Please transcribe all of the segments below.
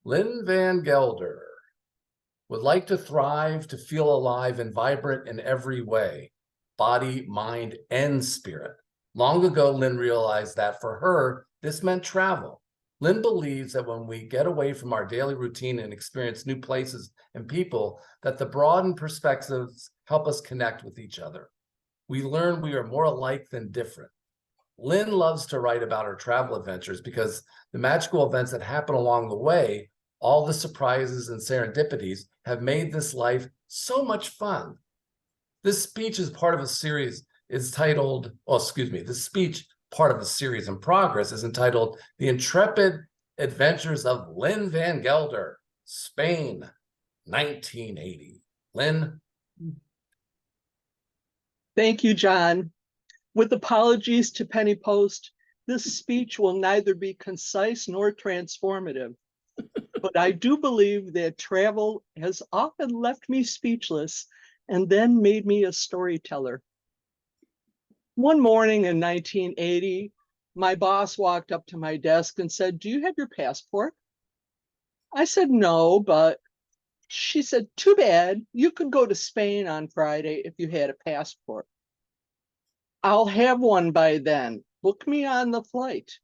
Lynn Van Gelder would like to thrive, to feel alive and vibrant in every way, body, mind, and spirit. Long ago, Lynn realized that for her, this meant travel. Lynn believes that when we get away from our daily routine and experience new places and people, that the broadened perspectives help us connect with each other. We learn we are more alike than different. Lynn loves to write about her travel adventures because the magical events that happen along the way, all the surprises and serendipities, have made this life so much fun. This speech is part of a series is titled, the speech part of a series in progress is entitled The Intrepid Adventures of Lynn Van Gelder, Spain, 1980. Lynn? Thank you, John. With apologies to Penny Post, this speech will neither be concise nor transformative, but I do believe that travel has often left me speechless and then made me a storyteller. One morning in 1980, my boss walked up to my desk and said, "Do you have your passport?" I said, "No," but she said, "Too bad. You could go to Spain on Friday if you had a passport." "I'll have one by then. Book me on the flight."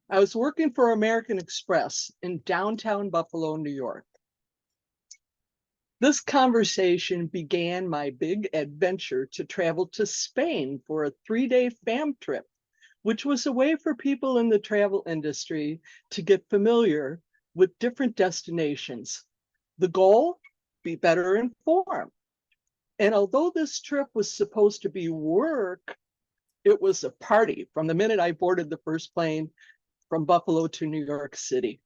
I was working for American Express in downtown Buffalo, New York. This conversation began my big adventure to travel to Spain for a 3-day fam trip, which was a way for people in the travel industry to get familiar with different destinations. The goal? Be better informed. And although this trip was supposed to be work, it was a party from the minute I boarded the first plane from Buffalo to New York City.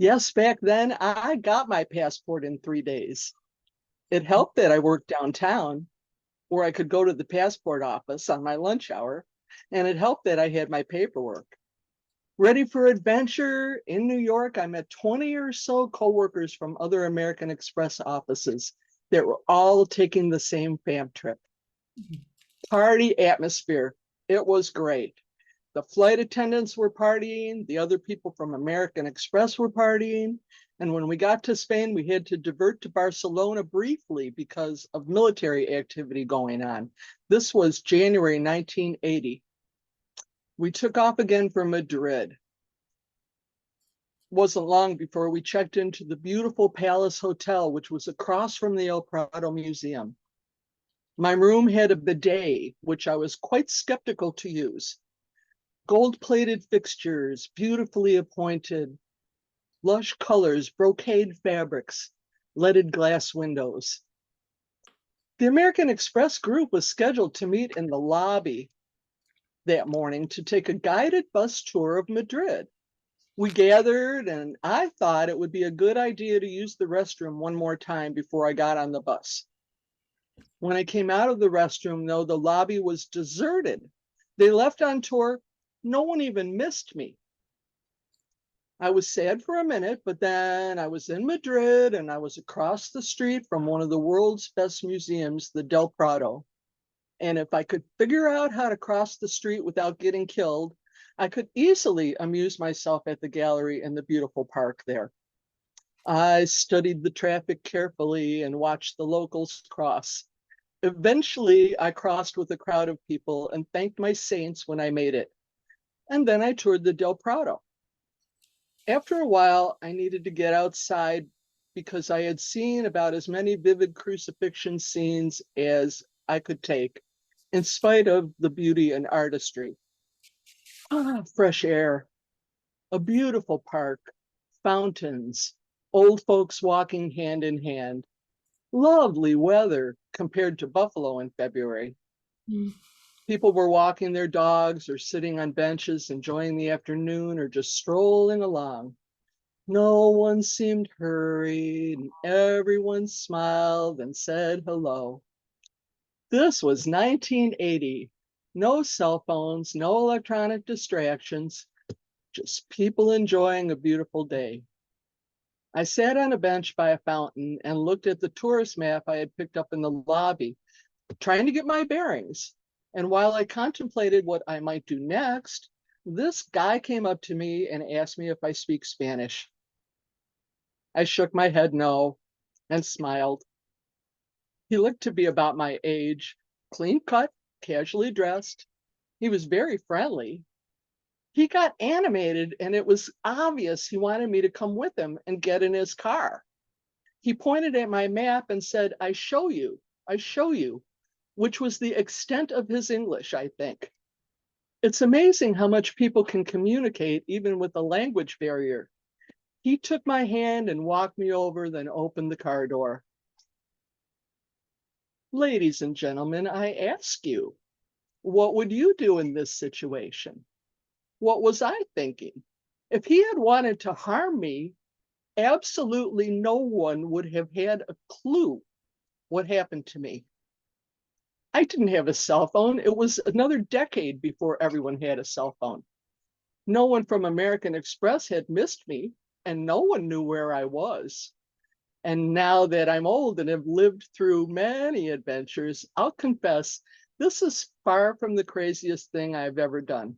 Yes, back then I got my passport in 3 days. It helped that I worked downtown where I could go to the passport office on my lunch hour, and it helped that I had my paperwork. Ready for adventure in New York, I met 20 or so coworkers from other American Express offices that were all taking the same fam trip. Party atmosphere. It was great. The flight attendants were partying, the other people from American Express were partying, and when we got to Spain, we had to divert to Barcelona briefly because of military activity going on. This was January 1980. We took off again for Madrid. Wasn't long before we checked into the beautiful Palace Hotel, which was across from the El Prado Museum. My room had a bidet, which I was quite skeptical to use. Gold-plated fixtures, beautifully appointed, lush colors, brocade fabrics, leaded glass windows. The American Express group was scheduled to meet in the lobby that morning to take a guided bus tour of Madrid. We gathered, and I thought it would be a good idea to use the restroom one more time before I got on the bus. When I came out of the restroom, though, the lobby was deserted. They left on tour. No one even missed me. I was sad for a minute, but then I was in Madrid and I was across the street from one of the world's best museums, the Del Prado. And if I could figure out how to cross the street without getting killed, I could easily amuse myself at the gallery in the beautiful park there. I studied the traffic carefully and watched the locals cross. Eventually, I crossed with a crowd of people and thanked my saints when I made it. And then I toured the Del Prado. After a while, I needed to get outside because I had seen about as many vivid crucifixion scenes as I could take, in spite of the beauty and artistry. Fresh air, a beautiful park, fountains, old folks walking hand in hand. Lovely weather compared to Buffalo in February. People were walking their dogs or sitting on benches, enjoying the afternoon or just strolling along. No one seemed hurried, and everyone smiled and said hello. This was 1980. No cell phones, no electronic distractions, just people enjoying a beautiful day. I sat on a bench by a fountain and looked at the tourist map I had picked up in the lobby, trying to get my bearings. And while I contemplated what I might do next, this guy came up to me and asked me if I speak Spanish. I shook my head no and smiled. He looked to be about my age, clean cut, casually dressed. He was very friendly. He got animated, and it was obvious he wanted me to come with him and get in his car. He pointed at my map and said, I show you, which was the extent of his English, I think. It's amazing how much people can communicate even with a language barrier. He took my hand and walked me over, then opened the car door. Ladies and gentlemen, I ask you, what would you do in this situation? What was I thinking? If he had wanted to harm me, absolutely no one would have had a clue what happened to me. I didn't have a cell phone. It was another decade before everyone had a cell phone. No one from American Express had missed me, and no one knew where I was. And now that I'm old and have lived through many adventures, I'll confess this is far from the craziest thing I've ever done.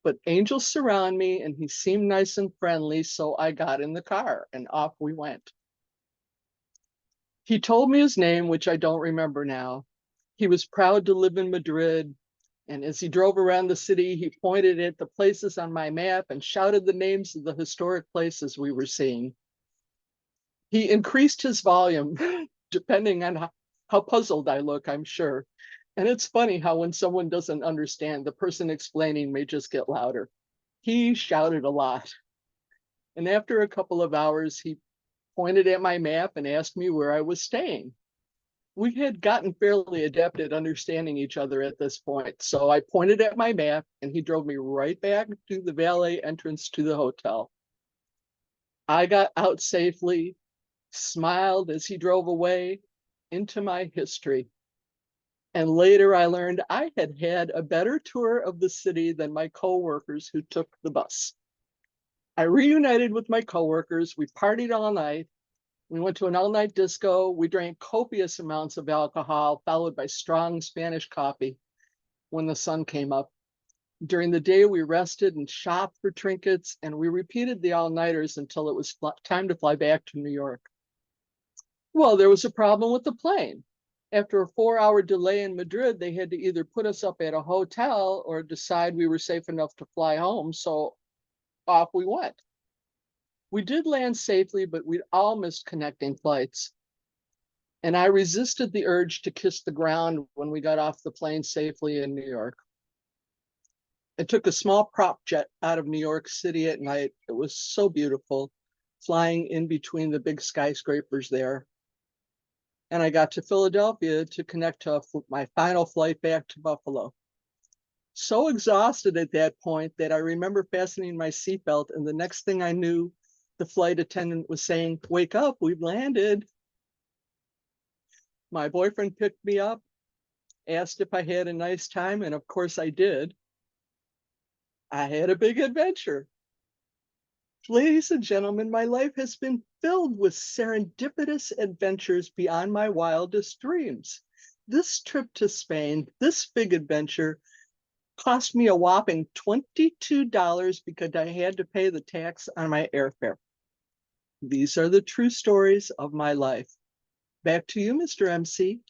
But angels surround me, and he seemed nice and friendly, so I got in the car and off we went. He told me his name, which I don't remember now. He was proud to live in Madrid, and as he drove around the city, he pointed at the places on my map and shouted the names of the historic places we were seeing. He increased his volume depending on how puzzled I look, I'm sure. And it's funny how when someone doesn't understand, the person explaining may just get louder. He shouted a lot. And after a couple of hours, he pointed at my map and asked me where I was staying. We had gotten fairly adept at understanding each other at this point. So I pointed at my map and he drove me right back to the valet entrance to the hotel. I got out safely, smiled as he drove away into my history. And later I learned I had had a better tour of the city than my coworkers who took the bus. I reunited with my coworkers. We partied all night. We went to an all-night disco. We drank copious amounts of alcohol, followed by strong Spanish coffee when the sun came up. During the day, we rested and shopped for trinkets, and we repeated the all-nighters until it was time to fly back to New York. Well, there was a problem with the plane. After a 4-hour delay in Madrid, they had to either put us up at a hotel or decide we were safe enough to fly home, so off we went. We did land safely, but we'd all missed connecting flights. And I resisted the urge to kiss the ground when we got off the plane safely in New York. I took a small prop jet out of New York City at night. It was so beautiful, flying in between the big skyscrapers there. And I got to Philadelphia to connect to my final flight back to Buffalo. So exhausted at that point that I remember fastening my seatbelt, and the next thing I knew, the flight attendant was saying, "Wake up, we've landed." My boyfriend picked me up, asked if I had a nice time, and of course I did. I had a big adventure. Ladies and gentlemen, my life has been filled with serendipitous adventures beyond my wildest dreams. This trip to Spain, this big adventure, cost me a whopping $22 because I had to pay the tax on my airfare. These are the true stories of my life. Back to you, Mr. MC.